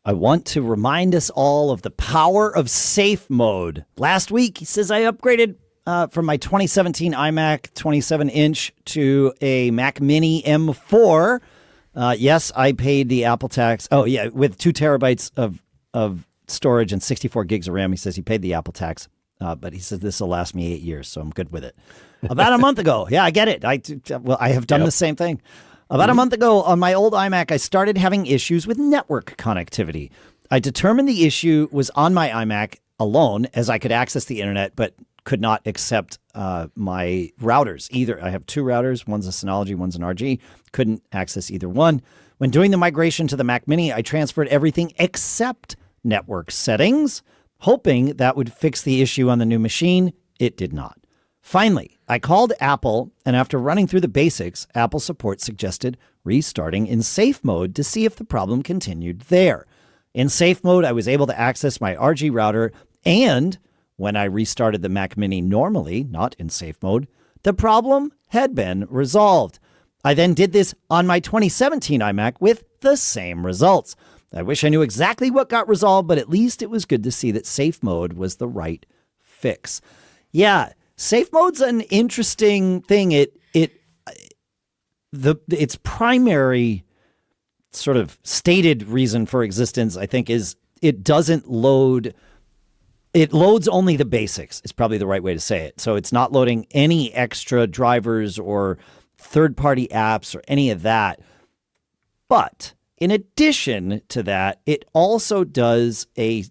I want to remind us all of the power of safe mode. Last week, he says I upgraded from my 2017 iMac 27-inch to a Mac Mini M4. Yes, I paid the Apple tax. Oh, yeah, with 2 terabytes of storage and 64 gigs of RAM. He says he paid the Apple tax, but he says this will last me 8 years, so I'm good with it. About a month ago, yeah, I get it. I have done the same thing. About a month ago on my old iMac, I started having issues with network connectivity. I determined the issue was on my iMac alone, as I could access the internet, but could not accept my routers either. I have 2 routers. One's a Synology, one's an RG. Couldn't access either one. When doing the migration to the Mac Mini, I transferred everything except network settings, hoping that would fix the issue on the new machine. It did not. Finally, I called Apple, and after running through the basics, Apple support suggested restarting in safe mode to see if the problem continued there. In safe mode, I was able to access my RG router, and when I restarted the Mac Mini normally, not in safe mode, the problem had been resolved. I then did this on my 2017 iMac with the same results. I wish I knew exactly what got resolved, but at least it was good to see that safe mode was the right fix. Yeah, safe mode's an interesting thing. Its primary sort of stated reason for existence, I think, is it doesn't load. It loads only the basics, is probably the right way to say it. So it's not loading any extra drivers or third-party apps or any of that. But in addition to that, it also does a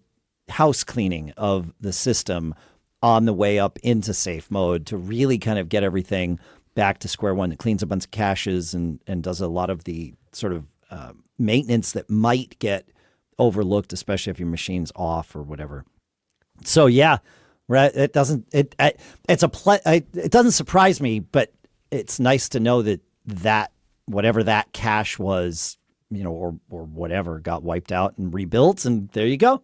house cleaning of the system on the way up into safe mode to really kind of get everything back to square one. It cleans a bunch of caches and does a lot of the sort of maintenance that might get overlooked, especially if your machine's off or whatever. So yeah, it doesn't surprise me, but it's nice to know that whatever that cache was, or whatever, got wiped out and rebuilt, and there you go.